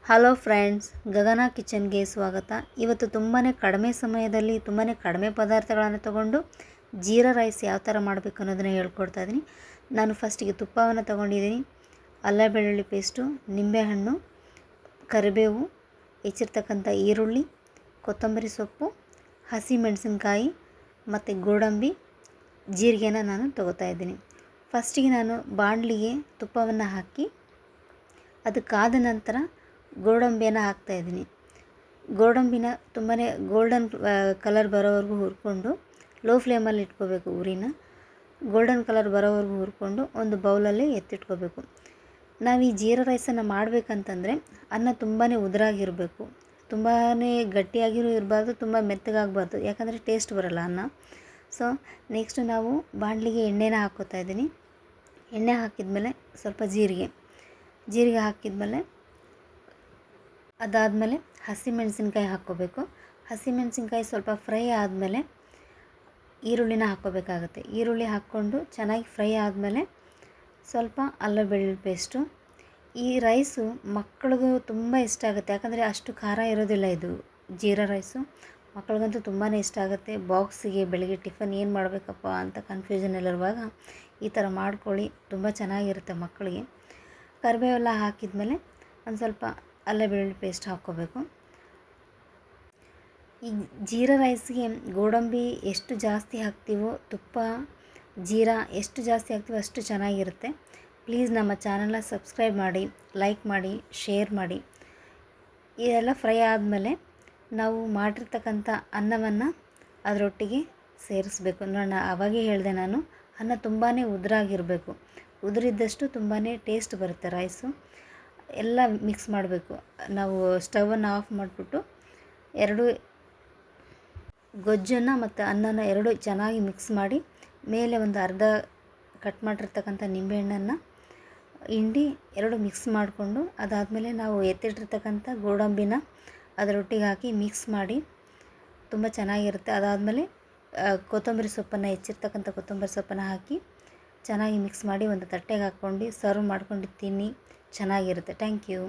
Hello friends, ಗಗನ ಕಿಚನ್ಗೆ ಸ್ವಾಗತ. ಇವತ್ತು ತುಂಬಾ ಕಡಿಮೆ ಸಮಯದಲ್ಲಿ ತುಂಬಾ ಕಡಿಮೆ ಪದಾರ್ಥಗಳನ್ನು ತಗೊಂಡು ಜೀರಾ ರೈಸ್ ಯಾವ ಥರ ಮಾಡಬೇಕು ಅನ್ನೋದನ್ನು ಹೇಳ್ಕೊಡ್ತಾ ಇದ್ದೀನಿ. ನಾನು ಫಸ್ಟಿಗೆ ತುಪ್ಪವನ್ನು ತಗೊಂಡಿದ್ದೀನಿ, ಅಲ್ಲ ಬೆಳ್ಳುಳ್ಳಿ ಪೇಸ್ಟು, ನಿಂಬೆಹಣ್ಣು, ಕರಿಬೇವು, ಹೆಚ್ಚಿರ್ತಕ್ಕಂಥ ಈರುಳ್ಳಿ, ಕೊತ್ತಂಬರಿ ಸೊಪ್ಪು, ಹಸಿ ಮೆಣಸಿನ್ಕಾಯಿ ಮತ್ತು ಗೋಡಂಬಿ, ಜೀರಿಗೆನ ನಾನು ತಗೋತಾ ಇದ್ದೀನಿ. ಫಸ್ಟಿಗೆ ನಾನು ಬಾಣಲಿಗೆ ತುಪ್ಪವನ್ನು ಹಾಕಿ ಅದು ಕಾದ ನಂತರ ಗೋಡಂಬಿಯನ್ನು ಹಾಕ್ತಾಯಿದ್ದೀನಿ. ಗೋಡಂಬಿನ ತುಂಬಾ ಗೋಲ್ಡನ್ ಕಲರ್ ಬರೋವರೆಗೂ ಹುರ್ಕೊಂಡು ಲೋ ಫ್ಲೇಮಲ್ಲಿ ಇಟ್ಕೋಬೇಕು. ಉರಿನ ಗೋಲ್ಡನ್ ಕಲರ್ ಬರೋವರೆಗೂ ಹುರ್ಕೊಂಡು ಒಂದು ಬೌಲಲ್ಲಿ ಎತ್ತಿಟ್ಕೋಬೇಕು. ನಾವು ಈ ಜೀರಾ ರೈಸನ್ನು ಮಾಡಬೇಕಂತಂದರೆ ಅನ್ನ ತುಂಬಾ ಉದುರಾಗಿರಬೇಕು, ತುಂಬಾ ಗಟ್ಟಿಯಾಗಿಯೂ ಇರಬಾರ್ದು, ತುಂಬ ಮೆತ್ತಗಾಗಬಾರ್ದು, ಯಾಕಂದರೆ ಟೇಸ್ಟ್ ಬರೋಲ್ಲ ಅನ್ನ. ಸೊ ನೆಕ್ಸ್ಟು ನಾವು ಬಾಣಲಿಗೆ ಎಣ್ಣೆನ ಹಾಕ್ಕೋತಾ ಇದ್ದೀನಿ. ಎಣ್ಣೆ ಹಾಕಿದ್ಮೇಲೆ ಸ್ವಲ್ಪ ಜೀರಿಗೆ ಹಾಕಿದ್ಮೇಲೆ ಅದಾದಮೇಲೆ ಹಸಿಮೆಣಸಿನ್ಕಾಯಿ ಹಾಕ್ಕೋಬೇಕು. ಹಸಿಮೆಣಸಿನ್ಕಾಯಿ ಸ್ವಲ್ಪ ಫ್ರೈ ಆದಮೇಲೆ ಈರುಳ್ಳಿನ ಹಾಕ್ಕೋಬೇಕಾಗುತ್ತೆ. ಈರುಳ್ಳಿ ಹಾಕ್ಕೊಂಡು ಚೆನ್ನಾಗಿ ಫ್ರೈ ಆದಮೇಲೆ ಸ್ವಲ್ಪ ಅಲ್ಲ ಬೆಳ್ಳುಳ್ಳಿ ಪೇಸ್ಟು. ಈ ರೈಸು ಮಕ್ಕಳಿಗೂ ತುಂಬ ಇಷ್ಟ ಆಗುತ್ತೆ, ಯಾಕಂದರೆ ಅಷ್ಟು ಖಾರ ಇರೋದಿಲ್ಲ. ಇದು ಜೀರಾ ರೈಸು ಮಕ್ಕಳಿಗಂತೂ ತುಂಬಾ ಇಷ್ಟ ಆಗುತ್ತೆ. ಬಾಕ್ಸಿಗೆ ಬೆಳಗ್ಗೆ ಟಿಫನ್ ಏನು ಮಾಡಬೇಕಪ್ಪ ಅಂತ ಕನ್ಫ್ಯೂಷನಲ್ಲಿರುವಾಗ ಈ ಥರ ಮಾಡ್ಕೊಳ್ಳಿ, ತುಂಬ ಚೆನ್ನಾಗಿರುತ್ತೆ ಮಕ್ಕಳಿಗೆ. ಕರಿಬೇವೆಲ್ಲ ಹಾಕಿದ್ಮೇಲೆ ಒಂದು ಸ್ವಲ್ಪ ಅಲ್ಲ ಬೆಳ್ಳುಳ್ಳಿ ಪೇಸ್ಟ್ ಹಾಕ್ಕೋಬೇಕು. ಈ ಜೀರಾ ರೈಸ್ಗೆ ಗೋಡಂಬಿ ಎಷ್ಟು ಜಾಸ್ತಿ ಹಾಕ್ತೀವೋ, ತುಪ್ಪ ಜೀರಾ ಎಷ್ಟು ಜಾಸ್ತಿ ಹಾಕ್ತೀವೋ ಅಷ್ಟು ಚೆನ್ನಾಗಿರುತ್ತೆ. ಪ್ಲೀಸ್ ನಮ್ಮ ಚಾನಲ್ನ ಸಬ್ಸ್ಕ್ರೈಬ್ ಮಾಡಿ, ಲೈಕ್ ಮಾಡಿ, ಶೇರ್ ಮಾಡಿ. ಇದೆಲ್ಲ ಫ್ರೈ ಆದಮೇಲೆ ನಾವು ಮಾಡಿರ್ತಕ್ಕಂಥ ಅನ್ನವನ್ನು ಅದರೊಟ್ಟಿಗೆ ಸೇರಿಸ್ಬೇಕು. ನಾನು ಆವಾಗೇ ಹೇಳಿದೆ, ನಾನು ಅನ್ನ ತುಂಬಾ ಉದುರಾಗಿರಬೇಕು. ಉದುರಿದ್ದಷ್ಟು ತುಂಬಾ ಟೇಸ್ಟ್ ಬರುತ್ತೆ ರೈಸು. ಎಲ್ಲ ಮಿಕ್ಸ್ ಮಾಡಬೇಕು. ನಾವು ಸ್ಟವನ್ನು ಆಫ್ ಮಾಡಿಬಿಟ್ಟು ಎರಡು ಗೊಜ್ಜನ್ನು ಮತ್ತು ಅನ್ನನ ಎರಡು ಚೆನ್ನಾಗಿ ಮಿಕ್ಸ್ ಮಾಡಿ ಮೇಲೆ ಒಂದು ಅರ್ಧ ಕಟ್ ಮಾಡಿರ್ತಕ್ಕಂಥ ನಿಂಬೆಹಣ್ಣನ್ನು ಹಿಂಡಿ ಎರಡು ಮಿಕ್ಸ್ ಮಾಡಿಕೊಂಡು ಅದಾದಮೇಲೆ ನಾವು ಎತ್ತಿಟ್ಟಿರ್ತಕ್ಕಂಥ ಗೋಡಂಬಿನ ಅದರೊಟ್ಟಿಗೆ ಹಾಕಿ ಮಿಕ್ಸ್ ಮಾಡಿ ತುಂಬ ಚೆನ್ನಾಗಿರುತ್ತೆ. ಅದಾದಮೇಲೆ ಹೆಚ್ಚಿರ್ತಕ್ಕಂಥ ಕೊತ್ತಂಬರಿ ಸೊಪ್ಪನ್ನು ಹಾಕಿ ಚೆನ್ನಾಗಿ ಮಿಕ್ಸ್ ಮಾಡಿ ಒಂದು ತಟ್ಟೆಗೆ ಹಾಕ್ಕೊಂಡು ಸರ್ವ್ ಮಾಡ್ಕೊಂಡು ತಿನ್ನಿ, ಚೆನ್ನಾಗಿರುತ್ತೆ. Thank you.